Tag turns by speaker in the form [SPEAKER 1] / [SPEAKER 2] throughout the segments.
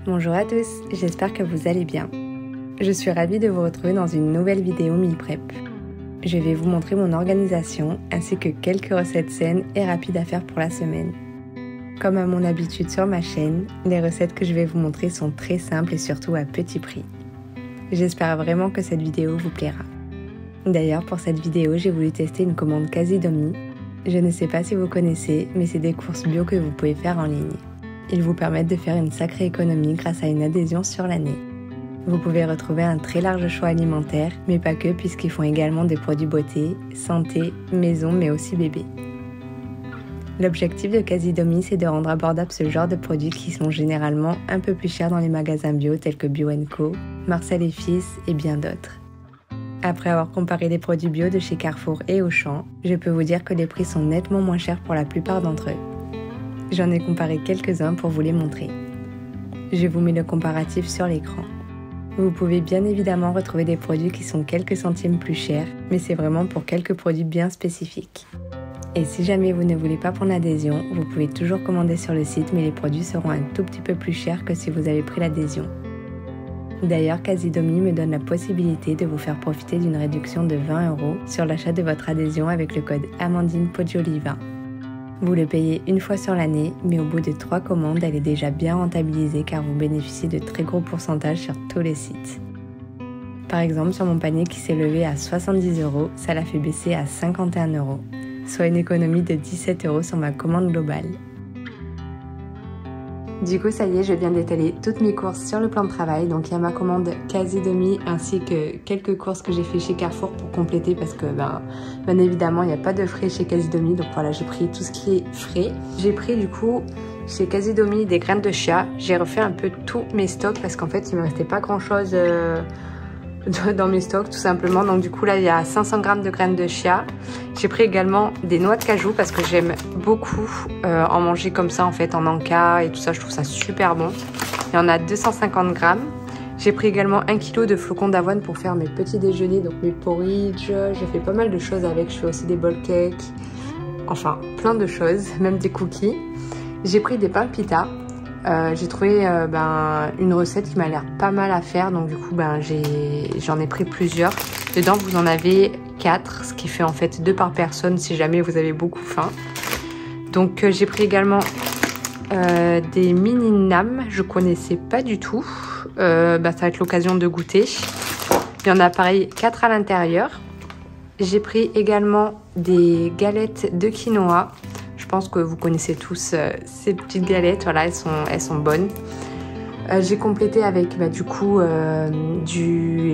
[SPEAKER 1] Bonjour à tous, j'espère que vous allez bien. Je suis ravie de vous retrouver dans une nouvelle vidéo meal prep. Je vais vous montrer mon organisation ainsi que quelques recettes saines et rapides à faire pour la semaine. Comme à mon habitude sur ma chaîne, les recettes que je vais vous montrer sont très simples et surtout à petit prix. J'espère vraiment que cette vidéo vous plaira. D'ailleurs, pour cette vidéo, j'ai voulu tester une commande Casidomi. Je ne sais pas si vous connaissez, mais c'est des courses bio que vous pouvez faire en ligne. Ils vous permettent de faire une sacrée économie grâce à une adhésion sur l'année. Vous pouvez retrouver un très large choix alimentaire, mais pas que puisqu'ils font également des produits beauté, santé, maison mais aussi bébé. L'objectif de Casidomi, c'est de rendre abordable ce genre de produits qui sont généralement un peu plus chers dans les magasins bio tels que Bio & Co, Marcel & Fils et bien d'autres. Après avoir comparé les produits bio de chez Carrefour et Auchan, je peux vous dire que les prix sont nettement moins chers pour la plupart d'entre eux. J'en ai comparé quelques-uns pour vous les montrer. Je vous mets le comparatif sur l'écran. Vous pouvez bien évidemment retrouver des produits qui sont quelques centimes plus chers, mais c'est vraiment pour quelques produits bien spécifiques. Et si jamais vous ne voulez pas prendre l'adhésion, vous pouvez toujours commander sur le site, mais les produits seront un tout petit peu plus chers que si vous avez pris l'adhésion. D'ailleurs, Casidomi me donne la possibilité de vous faire profiter d'une réduction de 20 € sur l'achat de votre adhésion avec le code Amandine Poggioli 20. Vous le payez une fois sur l'année, mais au bout de 3 commandes, elle est déjà bien rentabilisée car vous bénéficiez de très gros pourcentages sur tous les sites. Par exemple, sur mon panier qui s'est levé à 70 €, ça l'a fait baisser à 51 €, soit une économie de 17 € sur ma commande globale. Du coup, ça y est, je viens d'étaler toutes mes courses sur le plan de travail. Donc, il y a ma commande Casidomi ainsi que quelques courses que j'ai fait chez Carrefour pour compléter parce que, bien évidemment, il n'y a pas de frais chez Casidomi. Donc voilà, j'ai pris tout ce qui est frais. J'ai pris du coup chez Casidomi des graines de chia. J'ai refait un peu tous mes stocks parce qu'en fait, il ne me restait pas grand chose dans mes stocks tout simplement. Donc du coup là il y a 500 g de graines de chia. J'ai pris également des noix de cajou parce que j'aime beaucoup en manger comme ça en fait en encas et tout ça, je trouve ça super bon. Il y en a 250 g. J'ai pris également 1 kg de flocons d'avoine pour faire mes petits déjeuners, donc mes porridge. J'ai fait pas mal de choses avec, je fais aussi des bowl cakes, enfin plein de choses, même des cookies. J'ai pris des pains pita. J'ai trouvé une recette qui m'a l'air pas mal à faire, donc du coup j'en ai pris plusieurs. Dedans vous en avez 4, ce qui fait en fait 2 par personne si jamais vous avez beaucoup faim. Donc j'ai pris également des mini nam, je connaissais pas du tout, ça va être l'occasion de goûter. Il y en a pareil 4 à l'intérieur. J'ai pris également des galettes de quinoa. Je pense que vous connaissez tous ces petites galettes, voilà, elles sont bonnes. J'ai complété avec du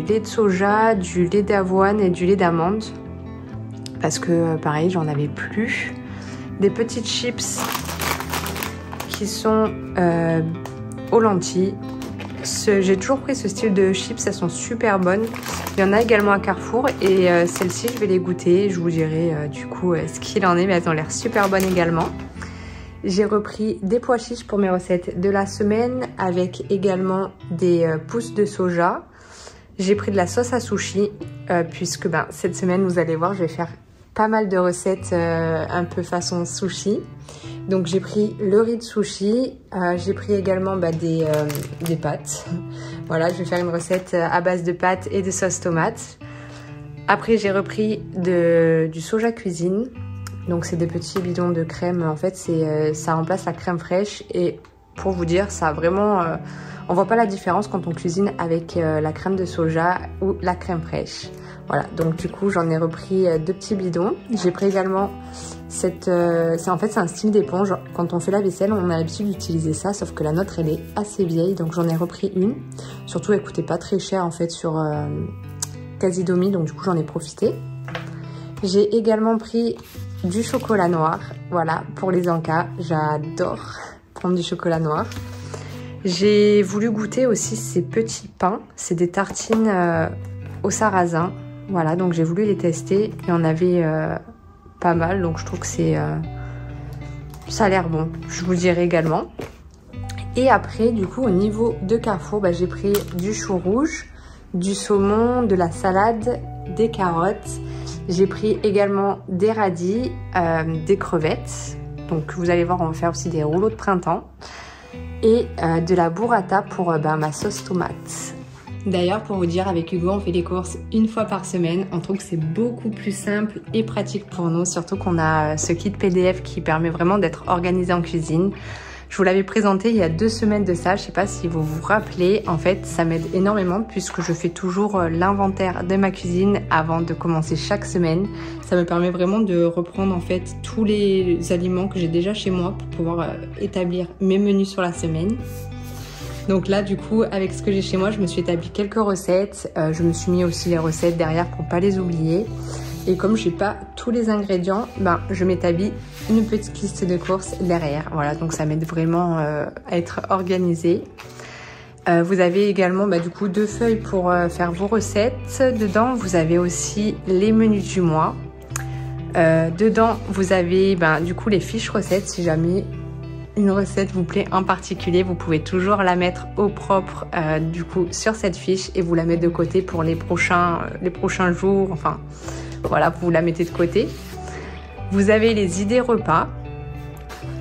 [SPEAKER 1] lait de soja, du lait d'avoine et du lait d'amande. Parce que pareil, j'en avais plus. Des petites chips qui sont aux lentilles. J'ai toujours pris ce style de chips, elles sont super bonnes. Il y en a également à Carrefour et celles-ci je vais les goûter. Je vous dirai du coup ce qu'il en est, mais elles ont l'air super bonnes également. J'ai repris des pois chiches pour mes recettes de la semaine avec également des pousses de soja. J'ai pris de la sauce à sushi puisque cette semaine vous allez voir je vais faire pas mal de recettes un peu façon sushi. Donc j'ai pris le riz de sushi, j'ai pris également des pâtes. Voilà, je vais faire une recette à base de pâtes et de sauce tomate. Après j'ai repris du soja cuisine. Donc c'est des petits bidons de crème. En fait ça remplace la crème fraîche et pour vous dire ça a vraiment... on voit pas la différence quand on cuisine avec la crème de soja ou la crème fraîche. Voilà, donc du coup j'en ai repris 2 petits bidons. J'ai pris également c'est un style d'éponge. Quand on fait la vaisselle, on a l'habitude d'utiliser ça, sauf que la nôtre elle est assez vieille, donc j'en ai repris une. Surtout elle coûtait pas très cher en fait sur Casidomi, donc du coup j'en ai profité. J'ai également pris du chocolat noir, voilà, pour les encas. J'adore prendre du chocolat noir. J'ai voulu goûter aussi ces petits pains, c'est des tartines au sarrasin. Voilà, donc j'ai voulu les tester. Il y en avait pas mal, donc je trouve que ça a l'air bon. Je vous le dirai également. Et après, du coup, au niveau de Carrefour, j'ai pris du chou rouge, du saumon, de la salade, des carottes. J'ai pris également des radis, des crevettes. Donc vous allez voir, on va faire aussi des rouleaux de printemps. et de la burrata pour ma sauce tomate. D'ailleurs, pour vous dire, avec Hugo, on fait les courses une fois par semaine. On trouve que c'est beaucoup plus simple et pratique pour nous, surtout qu'on a ce kit PDF qui permet vraiment d'être organisé en cuisine. Je vous l'avais présenté il y a 2 semaines de ça, je ne sais pas si vous vous rappelez. En fait, ça m'aide énormément puisque je fais toujours l'inventaire de ma cuisine avant de commencer chaque semaine. Ça me permet vraiment de reprendre en fait tous les aliments que j'ai déjà chez moi pour pouvoir établir mes menus sur la semaine. Donc là, du coup, avec ce que j'ai chez moi, je me suis établi quelques recettes. Je me suis mis aussi les recettes derrière pour pas les oublier. Et comme je n'ai pas tous les ingrédients, je m'établis une petite liste de courses derrière. Voilà, donc ça m'aide vraiment à être organisée. Vous avez également du coup 2 feuilles pour faire vos recettes. Dedans, vous avez aussi les menus du mois. Dedans, vous avez du coup les fiches recettes. Si jamais une recette vous plaît en particulier, vous pouvez toujours la mettre au propre du coup sur cette fiche et vous la mettre de côté pour les prochains jours. Enfin, voilà, vous la mettez de côté. Vous avez les idées repas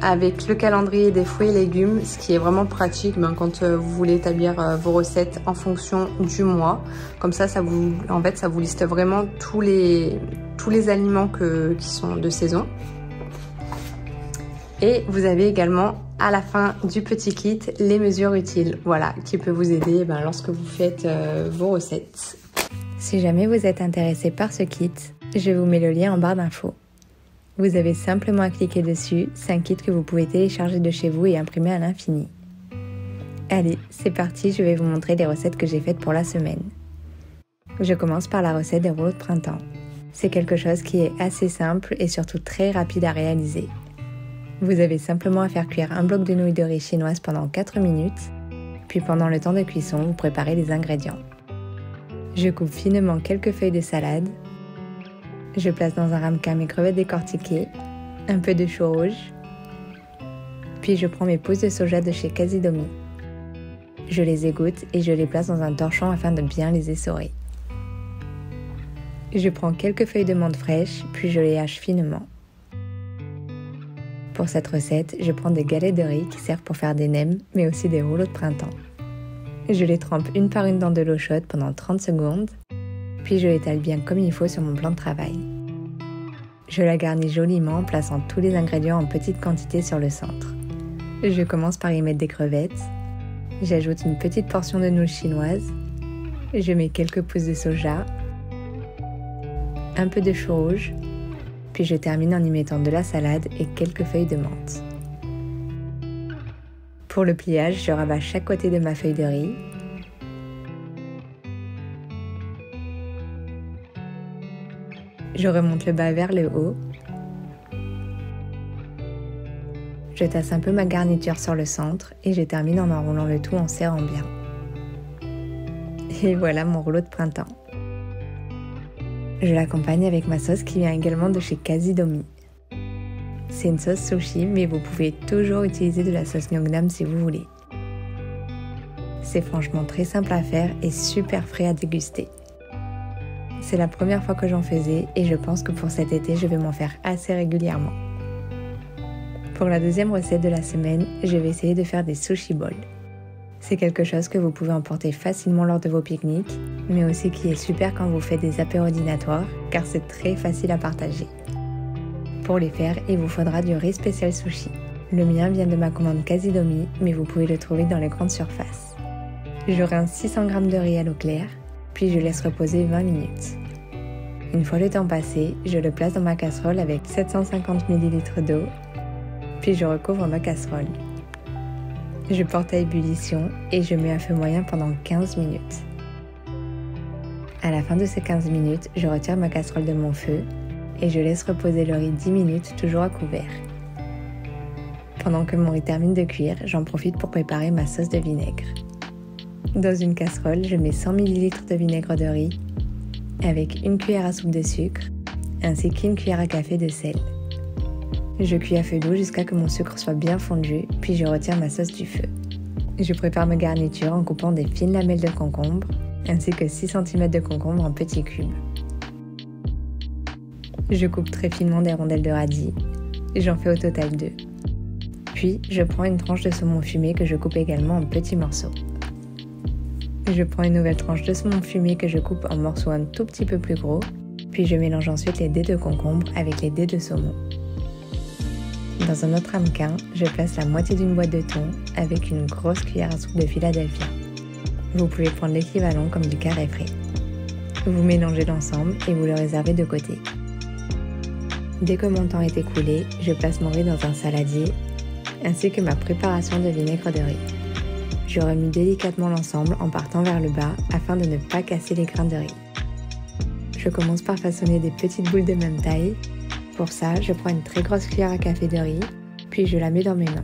[SPEAKER 1] avec le calendrier des fruits et légumes, ce qui est vraiment pratique quand vous voulez établir vos recettes en fonction du mois. Comme ça, ça vous liste vraiment tous les aliments qui sont de saison. Et vous avez également à la fin du petit kit les mesures utiles, voilà, qui peut vous aider lorsque vous faites vos recettes. Si jamais vous êtes intéressé par ce kit, je vous mets le lien en barre d'infos. Vous avez simplement à cliquer dessus, c'est un kit que vous pouvez télécharger de chez vous et imprimer à l'infini. Allez, c'est parti, je vais vous montrer les recettes que j'ai faites pour la semaine. Je commence par la recette des rouleaux de printemps. C'est quelque chose qui est assez simple et surtout très rapide à réaliser. Vous avez simplement à faire cuire un bloc de nouilles de riz chinoises pendant 4 minutes, puis pendant le temps de cuisson, vous préparez les ingrédients. Je coupe finement quelques feuilles de salade. Je place dans un ramequin mes crevettes décortiquées, un peu de chou rouge, puis je prends mes pousses de soja de chez Casidomi. Je les égoutte et je les place dans un torchon afin de bien les essorer. Je prends quelques feuilles de menthe fraîche, puis je les hache finement. Pour cette recette, je prends des galettes de riz qui servent pour faire des nems, mais aussi des rouleaux de printemps. Je les trempe une par une dans de l'eau chaude pendant 30 secondes, puis je l'étale bien comme il faut sur mon plan de travail. Je la garnis joliment en plaçant tous les ingrédients en petite quantité sur le centre. Je commence par y mettre des crevettes, j'ajoute une petite portion de nouilles chinoises, je mets quelques pousses de soja, un peu de chou rouge, puis je termine en y mettant de la salade et quelques feuilles de menthe. Pour le pliage, je rabats chaque côté de ma feuille de riz. Je remonte le bas vers le haut. Je tasse un peu ma garniture sur le centre et je termine en enroulant le tout en serrant bien. Et voilà mon rouleau de printemps. Je l'accompagne avec ma sauce qui vient également de chez Casidomi. C'est une sauce sushi, mais vous pouvez toujours utiliser de la sauce Myeongdam si vous voulez. C'est franchement très simple à faire et super frais à déguster. C'est la première fois que j'en faisais et je pense que pour cet été, je vais m'en faire assez régulièrement. Pour la deuxième recette de la semaine, je vais essayer de faire des sushi bowls. C'est quelque chose que vous pouvez emporter facilement lors de vos pique-niques, mais aussi qui est super quand vous faites des apéros dînatoires, car c'est très facile à partager. Pour les faire, il vous faudra du riz spécial sushi. Le mien vient de ma commande Casidomi, mais vous pouvez le trouver dans les grandes surfaces. Je rince 600 g de riz à l'eau claire, puis je laisse reposer 20 minutes. Une fois le temps passé, je le place dans ma casserole avec 750 ml d'eau, puis je recouvre ma casserole. Je porte à ébullition et je mets à feu moyen pendant 15 minutes. À la fin de ces 15 minutes, je retire ma casserole de mon feu et je laisse reposer le riz 10 minutes toujours à couvert. Pendant que mon riz termine de cuire, j'en profite pour préparer ma sauce de vinaigre. Dans une casserole, je mets 100 ml de vinaigre de riz avec une cuillère à soupe de sucre ainsi qu'une cuillère à café de sel. Je cuis à feu doux jusqu'à ce que mon sucre soit bien fondu, puis je retire ma sauce du feu. Je prépare ma garniture en coupant des fines lamelles de concombre, ainsi que 6 cm de concombre en petits cubes. Je coupe très finement des rondelles de radis, j'en fais au total 2. Puis, je prends une tranche de saumon fumé que je coupe également en petits morceaux. Je prends une nouvelle tranche de saumon fumé que je coupe en morceaux un tout petit peu plus gros, puis je mélange ensuite les dés de concombre avec les dés de saumon. Dans un autre ramequin, je place la moitié d'une boîte de thon avec une grosse cuillère à soupe de Philadelphia. Vous pouvez prendre l'équivalent comme du carré frais. Vous mélangez l'ensemble et vous le réservez de côté. Dès que mon temps est écoulé, je place mon riz dans un saladier, ainsi que ma préparation de vinaigre de riz. Je remue délicatement l'ensemble en partant vers le bas afin de ne pas casser les grains de riz. Je commence par façonner des petites boules de même taille. Pour ça, je prends une très grosse cuillère à café de riz, puis je la mets dans mes mains.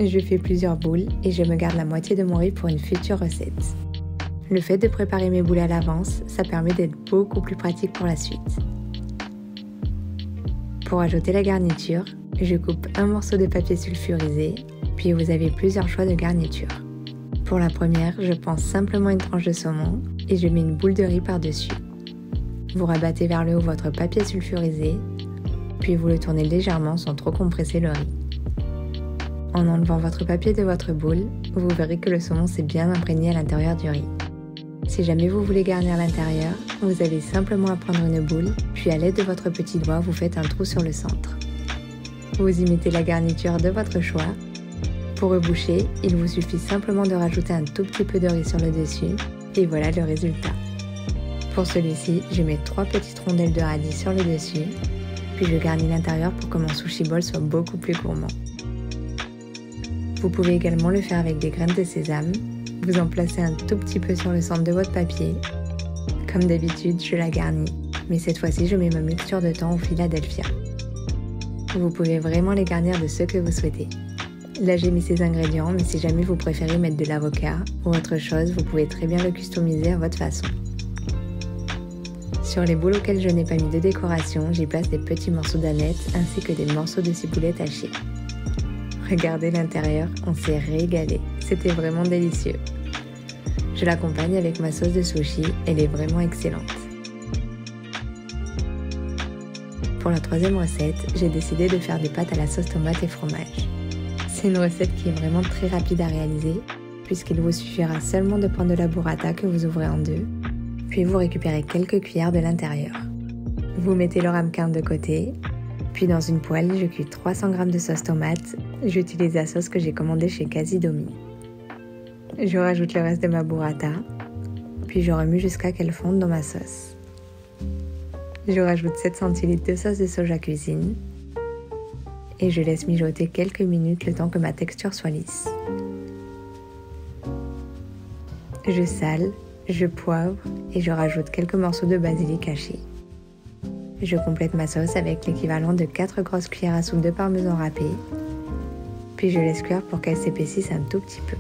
[SPEAKER 1] Je fais plusieurs boules et je me garde la moitié de mon riz pour une future recette. Le fait de préparer mes boules à l'avance, ça permet d'être beaucoup plus pratique pour la suite. Pour ajouter la garniture, je coupe un morceau de papier sulfurisé, puis vous avez plusieurs choix de garniture. Pour la première, je prends simplement une tranche de saumon et je mets une boule de riz par-dessus. Vous rabattez vers le haut votre papier sulfurisé, puis vous le tournez légèrement sans trop compresser le riz. En enlevant votre papier de votre boule, vous verrez que le saumon s'est bien imprégné à l'intérieur du riz. Si jamais vous voulez garnir l'intérieur, vous avez simplement à prendre une boule, puis à l'aide de votre petit doigt, vous faites un trou sur le centre. Vous y mettez la garniture de votre choix. Pour reboucher, il vous suffit simplement de rajouter un tout petit peu de riz sur le dessus, et voilà le résultat. Pour celui-ci, je mets 3 petites rondelles de radis sur le dessus, puis je garnis l'intérieur pour que mon sushi bol soit beaucoup plus gourmand. Vous pouvez également le faire avec des graines de sésame. Vous en placez un tout petit peu sur le centre de votre papier. Comme d'habitude, je la garnis, mais cette fois-ci, je mets ma mixture de thon au Philadelphia. Vous pouvez vraiment les garnir de ce que vous souhaitez. Là, j'ai mis ces ingrédients, mais si jamais vous préférez mettre de l'avocat ou autre chose, vous pouvez très bien le customiser à votre façon. Sur les boules auxquelles je n'ai pas mis de décoration, j'y place des petits morceaux d'aneth ainsi que des morceaux de ciboulette hachée. Regardez l'intérieur, on s'est régalé, c'était vraiment délicieux. Je l'accompagne avec ma sauce de sushi, elle est vraiment excellente. Pour la troisième recette, j'ai décidé de faire des pâtes à la sauce tomate et fromage. C'est une recette qui est vraiment très rapide à réaliser, puisqu'il vous suffira seulement de prendre de la burrata que vous ouvrez en deux, puis vous récupérez quelques cuillères de l'intérieur. Vous mettez le ramequin de côté, puis dans une poêle, je cuis 300 g de sauce tomate. J'utilise la sauce que j'ai commandée chez Casidomi. Je rajoute le reste de ma burrata, puis je remue jusqu'à qu'elle fonde dans ma sauce. Je rajoute 7 centilitres de sauce de soja cuisine et je laisse mijoter quelques minutes le temps que ma texture soit lisse. Je sale, je poivre et je rajoute quelques morceaux de basilic haché. Je complète ma sauce avec l'équivalent de 4 grosses cuillères à soupe de parmesan râpé, puis je laisse cuire pour qu'elle s'épaississe un tout petit peu.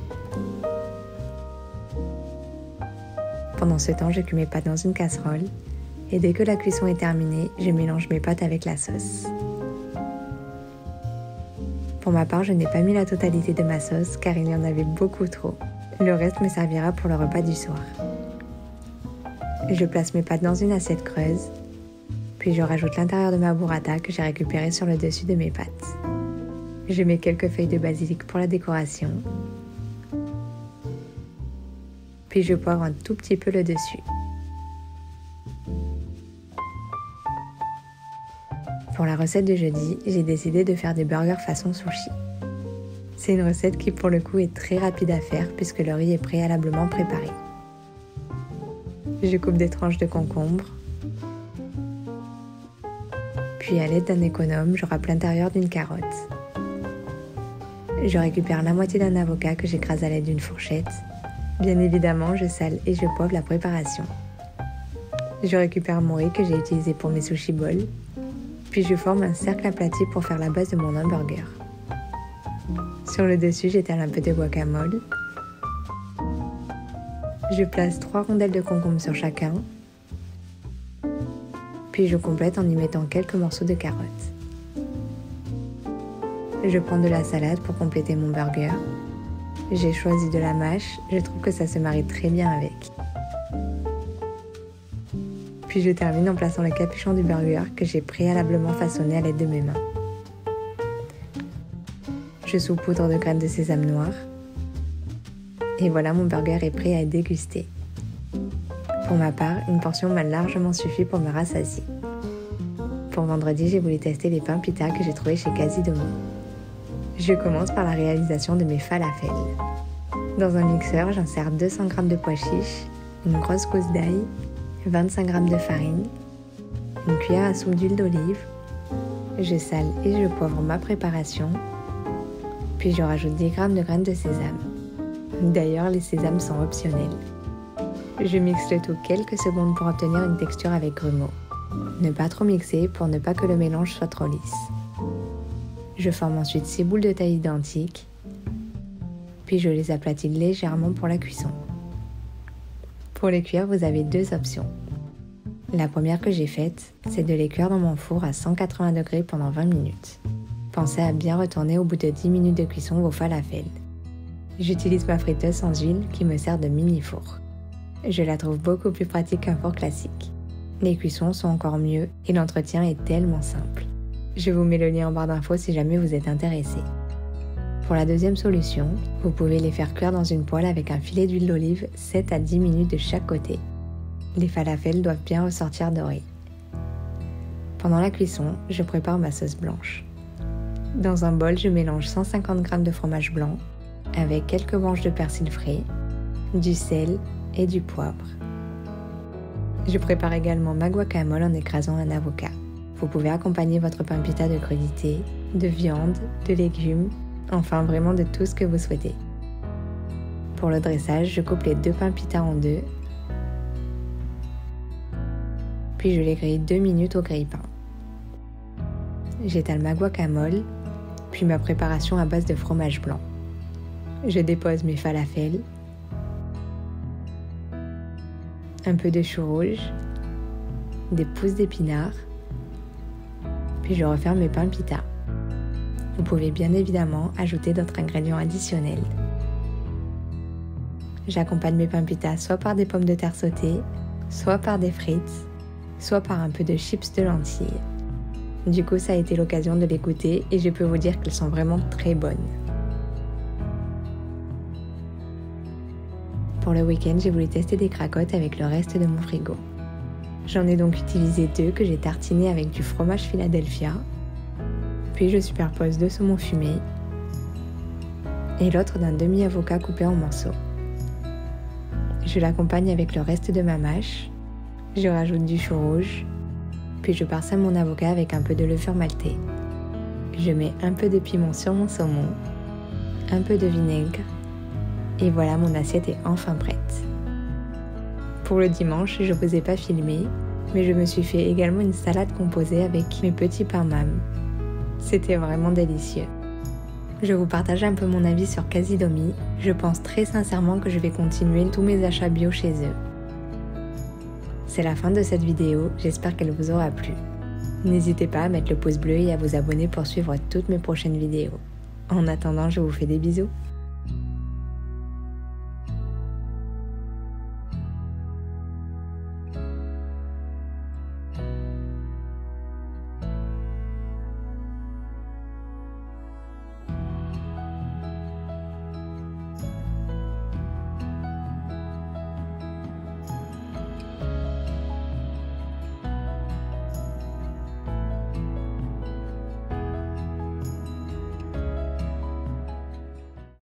[SPEAKER 1] Pendant ce temps, je cuis mes pâtes dans une casserole et dès que la cuisson est terminée, je mélange mes pâtes avec la sauce. Pour ma part, je n'ai pas mis la totalité de ma sauce car il y en avait beaucoup trop. Le reste me servira pour le repas du soir. Je place mes pâtes dans une assiette creuse, puis je rajoute l'intérieur de ma burrata que j'ai récupéré sur le dessus de mes pâtes. Je mets quelques feuilles de basilic pour la décoration, puis je poivre un tout petit peu le dessus. Pour la recette de jeudi, j'ai décidé de faire des burgers façon sushi. C'est une recette qui pour le coup est très rapide à faire puisque le riz est préalablement préparé. Je coupe des tranches de concombre, puis à l'aide d'un économe, je râpe l'intérieur d'une carotte. Je récupère la moitié d'un avocat que j'écrase à l'aide d'une fourchette. Bien évidemment, je sale et je poivre la préparation. Je récupère mon riz que j'ai utilisé pour mes sushi bowls, puis je forme un cercle aplati pour faire la base de mon hamburger. Sur le dessus, j'étale un peu de guacamole. Je place 3 rondelles de concombre sur chacun, puis je complète en y mettant quelques morceaux de carottes. Je prends de la salade pour compléter mon burger. J'ai choisi de la mâche, je trouve que ça se marie très bien avec. Puis je termine en plaçant le capuchon du burger que j'ai préalablement façonné à l'aide de mes mains. Je saupoudre de graines de sésame noir. Et voilà, mon burger est prêt à être dégusté. Pour ma part, une portion m'a largement suffi pour me rassasier. Pour vendredi, j'ai voulu tester les pains pita que j'ai trouvés chez Casidomi. Je commence par la réalisation de mes falafels. Dans un mixeur, j'insère 200 g de pois chiches, une grosse gousse d'ail, 25 g de farine, une cuillère à soupe d'huile d'olive. Je sale et je poivre ma préparation, puis je rajoute 10 g de graines de sésame. D'ailleurs, les sésames sont optionnels. Je mixe le tout quelques secondes pour obtenir une texture avec grumeaux. Ne pas trop mixer pour ne pas que le mélange soit trop lisse. Je forme ensuite 6 boules de taille identiques, puis je les aplatis légèrement pour la cuisson. Pour les cuire, vous avez 2 options. La première que j'ai faite, c'est de les cuire dans mon four à 180 degrés pendant 20 minutes. Pensez à bien retourner au bout de 10 minutes de cuisson vos falafels. J'utilise ma friteuse sans huile qui me sert de mini-four. Je la trouve beaucoup plus pratique qu'un four classique. Les cuissons sont encore mieux et l'entretien est tellement simple. Je vous mets le lien en barre d'infos si jamais vous êtes intéressé. Pour la deuxième solution, vous pouvez les faire cuire dans une poêle avec un filet d'huile d'olive 7 à 10 minutes de chaque côté. Les falafels doivent bien ressortir dorés. Pendant la cuisson, je prépare ma sauce blanche. Dans un bol, je mélange 150 g de fromage blanc avec quelques branches de persil frais, du sel et du poivre. Je prépare également ma guacamole en écrasant un avocat. Vous pouvez accompagner votre pain pita de crudités, de viande, de légumes, enfin vraiment de tout ce que vous souhaitez. Pour le dressage, je coupe les 2 pains pita en 2, puis je les grille 2 minutes au grille-pain. J'étale ma guacamole, puis ma préparation à base de fromage blanc. Je dépose mes falafels, un peu de chou rouge, des pousses d'épinards, puis je referme mes pains pita. Vous pouvez bien évidemment ajouter d'autres ingrédients additionnels. J'accompagne mes pains pita soit par des pommes de terre sautées, soit par des frites, soit par un peu de chips de lentilles. Du coup, ça a été l'occasion de les goûter et je peux vous dire qu'elles sont vraiment très bonnes. Pour le week-end, j'ai voulu tester des cracottes avec le reste de mon frigo. J'en ai donc utilisé 2 que j'ai tartinés avec du fromage Philadelphia. Puis je superpose 2 saumons fumés et l'autre d'un demi-avocat coupé en morceaux. Je l'accompagne avec le reste de ma mâche. Je rajoute du chou rouge, puis je parsème mon avocat avec un peu de levure maltée. Je mets un peu de piment sur mon saumon, un peu de vinaigre, et voilà, mon assiette est enfin prête. Pour le dimanche, je ne vous ai pas filmé, mais je me suis fait également une salade composée avec mes petits pains mam. C'était vraiment délicieux. Je vous partage un peu mon avis sur Casidomi. Je pense très sincèrement que je vais continuer tous mes achats bio chez eux. C'est la fin de cette vidéo, j'espère qu'elle vous aura plu. N'hésitez pas à mettre le pouce bleu et à vous abonner pour suivre toutes mes prochaines vidéos. En attendant, je vous fais des bisous.